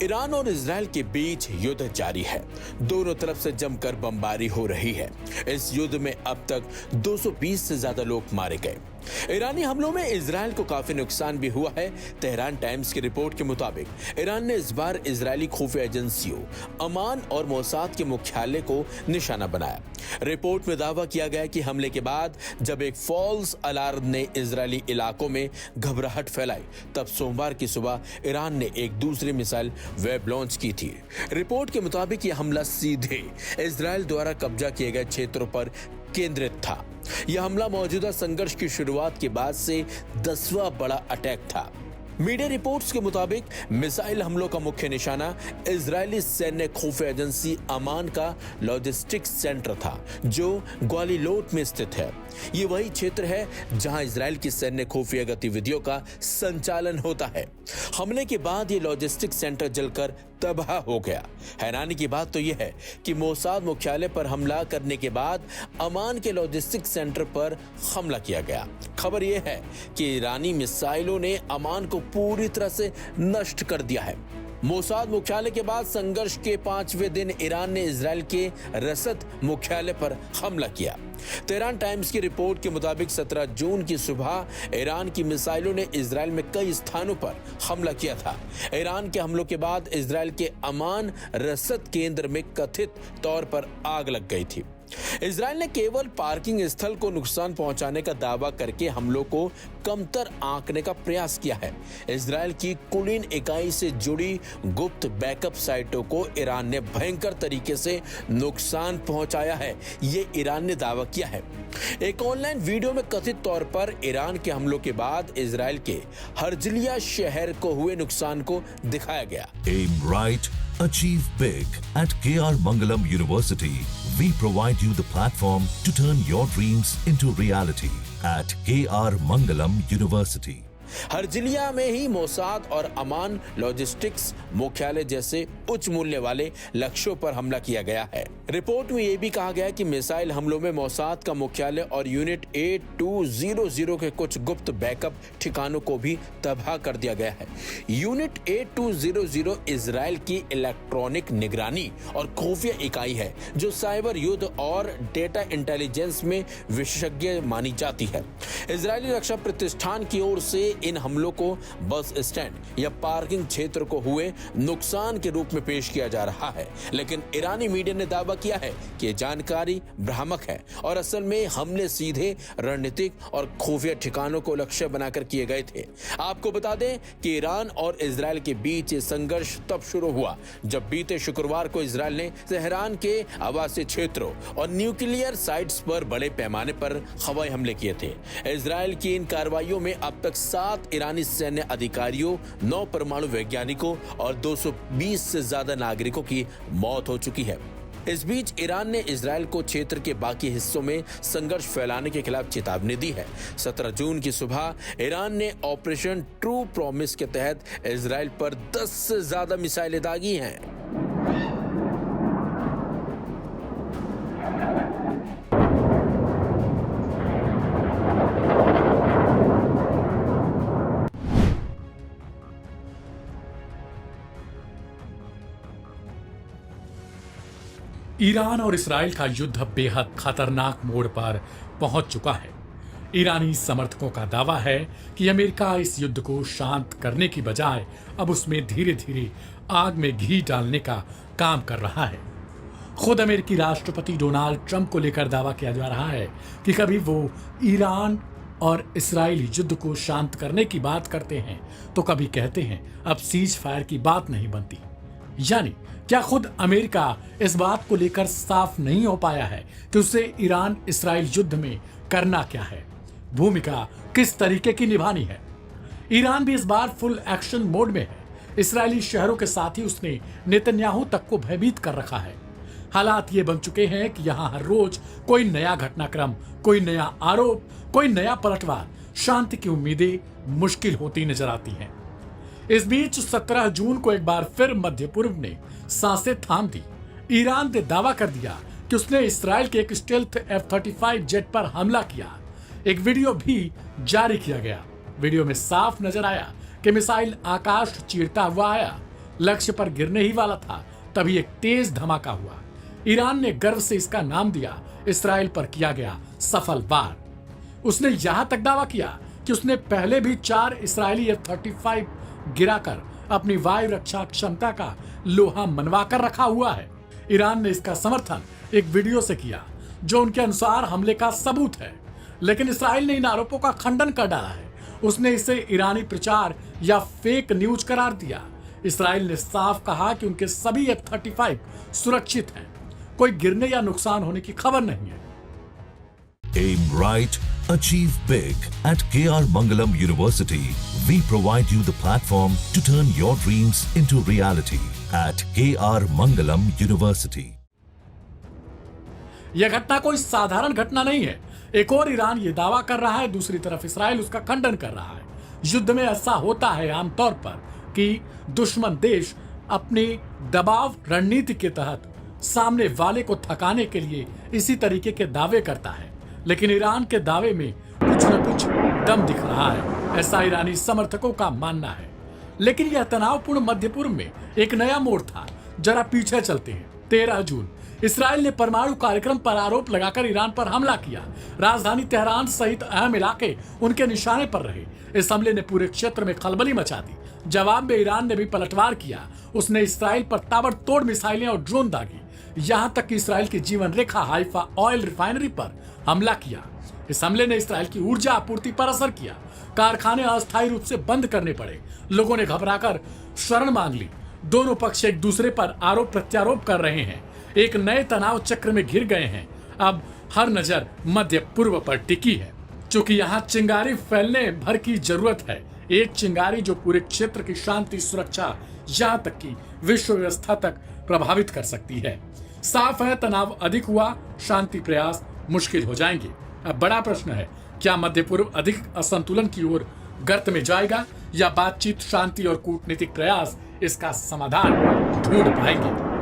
Iran और Israel के बीच युद्ध जारी है। दोनों तरफ से जमकर बमबारी हो रही है। इस युद्ध में अब तक 220 से ज्यादा लोग मारे गए। ईरानी हमलों में इजराइल को काफी नुकसान भी हुआ है। तेहरान टाइम्स की रिपोर्ट के मुताबिक ईरान ने इस बार इजरायली खुफिया एजेंसियों अमान और मोसाद के मुख्यालय को निशाना बनाया। रिपोर्ट में दावा किया गया कि हमले के बाद जब एक फॉल्स अलार्म ने इजरायली इलाकों में घबराहट फैलाई, तब सोमवार की सुबह ईरान ने एक दूसरी मिसाइल वेब लॉन्च की थी। रिपोर्ट के मुताबिक यह हमला सीधे इजराइल द्वारा कब्जा किए गए क्षेत्रों पर केंद्रित था। यह हमला मौजूदा संघर्ष की शुरुआत के बाद से 10वां बड़ा अटैक था। मीडिया रिपोर्ट्स के मुताबिक मिसाइल हमलों का मुख्य निशाना इजरायली सैन्य खुफिया एजेंसी अमान का लॉजिस्टिक्स सेंटर था, जो ग्वालिलोट में स्थित है। ये वही क्षेत्र है जहां इजरायल की सैन्य खुफिया गतिविधियों का संचालन होता है। हमले के बाद ये लॉजिस्टिक्स सेंटर जलकर तबाह हो गया। हैरानी की बात तो यह है कि मोसाद मुख्यालय पर हमला करने के बाद अमान के लॉजिस्टिक्स सेंटर पर हमला किया गया। खबर यह है कि ईरानी मिसाइलों ने अमान को पूरी तरह से नष्ट कर दिया है। मोसाद मुख्यालय के बाद संघर्ष के 5वें दिन ईरान ने इजरायल के रसद मुख्यालय पर हमला किया। तेहरान टाइम्स की रिपोर्ट के मुताबिक 17 जून की सुबह ईरान की मिसाइलों ने इजरायल में कई स्थानों पर हमला किया था। ईरान के हमलों के बाद इजरायल के अमान रसद केंद्र में कथित तौर पर आग लग गई थी। इजरायल ने केवल पार्किंग स्थल को नुकसान पहुंचाने का दावा करके हमलों को कमतर आंकने का प्रयास किया है। इजरायल की कुलीन इकाई से जुड़ी गुप्त बैकअप साइटों को ईरान ने भयंकर तरीके से नुकसान पहुंचाया है, ये ईरान ने दावा किया है। एक ऑनलाइन वीडियो में कथित तौर पर ईरान के हमलों के बाद इजरायल के हर्जलिया शहर को हुए नुकसान को दिखाया गया। Aim right, achieve big. At KR Mangalam University, we provide you the platform to turn your dreams into reality. At KR Mangalam University. हर्जिलिया में ही मोसाद और अमान लॉजिस्टिक्स मुख्यालय जैसे उच्च मूल्य वाले लक्ष्यों पर हमला किया गया है। रिपोर्ट में यह भी कहा गया कि मिसाइल हमलों में मोसाद का मुख्यालय और यूनिट 8200 के कुछ गुप्त बैकअप ठिकानों को भी तबाह कर दिया गया है। यूनिट 8200 इजरायल की इलेक्ट्रॉनिक निगरानी और खुफिया इकाई है, जो साइबर युद्ध और डेटा इंटेलिजेंस में विशेषज्ञ मानी जाती है। इजरायली रक्षा प्रतिष्ठान की ओर से इन हमलों को बस स्टैंड या पार्किंग क्षेत्र को हुए नुकसान के रूप में पेश किया जा रहा है, लेकिन ईरानी मीडिया ने दावा किया है कि जानकारी भ्रामक है और असल में हमले सीधे रणनीतिक और खुफिया ठिकानों को लक्ष्य बनाकर किए गए थे। आपको बता दें कि ईरान और इजरायल के बीच ये संघर्ष तब शुरू हुआ जब बीते शुक्रवार को इजरायल ने तेहरान के आवासीय क्षेत्रों और न्यूक्लियर साइट्स पर बड़े पैमाने पर हवाई हमले किए थे। इजरायल की इन कार्रवाइयों में अब तक 7 ईरानी सैन्य अधिकारियों, 9 परमाणु वैज्ञानिकों और 220 से ज्यादा नागरिकों की मौत हो चुकी है। इस बीच ईरान ने इजरायल को क्षेत्र के बाकी हिस्सों में संघर्ष फैलाने के खिलाफ चेतावनी दी है। 17 जून की सुबह ईरान ने ऑपरेशन ट्रू प्रॉमिस के तहत इजरायल पर 10 से ज्यादा मिसाइलें दागी हैं। ईरान और इसराइल का युद्ध बेहद खतरनाक मोड़ पर पहुंच चुका है। ईरानी समर्थकों का दावा है कि अमेरिका इस युद्ध को शांत करने की बजाय अब उसमें धीरे धीरे आग में घी डालने का काम कर रहा है। खुद अमेरिकी राष्ट्रपति डोनाल्ड ट्रंप को लेकर दावा किया जा रहा है कि कभी वो ईरान और इसराइली युद्ध को शांत करने की बात करते हैं तो कभी कहते हैं अब सीज फायर की बात नहीं बनती। यानी क्या खुद अमेरिका इस बात को लेकर साफ नहीं हो पाया है कि उसे ईरान इसराइल युद्ध में करना क्या है, भूमिका किस तरीके की निभानी है। ईरान भी इस बार फुल एक्शन मोड में है। इसराइली शहरों के साथ ही उसने नेतन्याहू तक को भयभीत कर रखा है। हालात ये बन चुके हैं कि यहाँ हर रोज कोई नया घटनाक्रम, कोई नया आरोप, कोई नया पलटवार, शांति की उम्मीदें मुश्किल होती नजर आती हैं। इस बीच 17 जून को एक बार फिर मध्य पूर्व ने सांसें थाम दी। ईरान ने दावा कर दिया कि उसने इसराइल के एक स्टेल्थ F-35 जेट पर हमला किया। एक वीडियो भी जारी किया गया। वीडियो में साफ नजर आया कि मिसाइल आकाश चीरता हुआ आया, लक्ष्य पर गिरने ही वाला था तभी एक तेज धमाका हुआ। ईरान ने गर्व से इसका नाम दिया इस्राएल पर किया गया सफल वार। उसने यहां तक दावा किया कि उसने पहले भी 4 इस्राएली F-35 गिराकर अपनी वायु रक्षा क्षमता का लोहा मनवा कर रखा हुआ है। ईरान ने इसका समर्थन एक वीडियो से किया जो उनके अनुसार हमले का सबूत है, लेकिन इस्राएल ने इन आरोपों का खंडन कर डाला है। उसने इसे ईरानी प्रचार या फेक न्यूज करार दिया। इस्राएल ने साफ कहा कि उनके सभी F-35 सुरक्षित हैं, कोई गिरने या नुकसान होने की खबर नहीं है। Aim right, achieve big. At KR Mangalam University, we provide you the platform to turn your dreams into reality. At KR Mangalam University. यह घटना कोई साधारण घटना नहीं है। एक और ईरान ये दावा कर रहा है, दूसरी तरफ इस्राएल उसका खंडन कर रहा है। युद्ध में ऐसा होता है आमतौर पर कि दुश्मन देश अपनी दबाव रणनीति के तहत सामने वाले को थकाने के लिए इसी तरीके के दावे करता है, लेकिन ईरान के दावे में कुछ न कुछ दम दिख रहा है, ऐसा ईरानी समर्थकों का मानना है। लेकिन यह तनावपूर्ण मध्य पूर्व में एक नया मोड़ था। जरा पीछे चलते हैं। 13 जून इस्राएल ने परमाणु कार्यक्रम पर आरोप लगाकर ईरान पर हमला किया। राजधानी तेहरान सहित अहम इलाके उनके निशाने पर रहे। इस हमले ने पूरे क्षेत्र में खलबली मचा दी। जवाब में ईरान ने भी पलटवार किया। उसने इस्राएल पर ताबड़तोड़ मिसाइलें और ड्रोन दागी, यहां तक कि इस्राएल की जीवन रेखा हाइफा ऑयल रिफाइनरी पर हमला किया। इस हमले ने इस्राएल की ऊर्जा आपूर्ति पर असर किया। कारखाने अस्थायी रूप से बंद करने पड़े। लोगों ने घबराकर शरण मांग ली। दोनों पक्ष एक दूसरे पर आरोप प्रत्यारोप कर रहे हैं, एक नए तनाव चक्र में घिर गए हैं। अब हर नजर मध्य पूर्व पर टिकी है, क्योंकि यहाँ चिंगारी फैलने भर की जरूरत है। एक चिंगारी जो पूरे क्षेत्र की शांति, सुरक्षा, यहाँ तक कि विश्व व्यवस्था तक प्रभावित कर सकती है। साफ है, तनाव अधिक हुआ, शांति प्रयास मुश्किल हो जाएंगे। अब बड़ा प्रश्न है, क्या मध्य पूर्व अधिक असंतुलन की ओर गर्त में जाएगा या बातचीत, शांति और कूटनीतिक प्रयास इसका समाधान ढूंढ पाएंगे?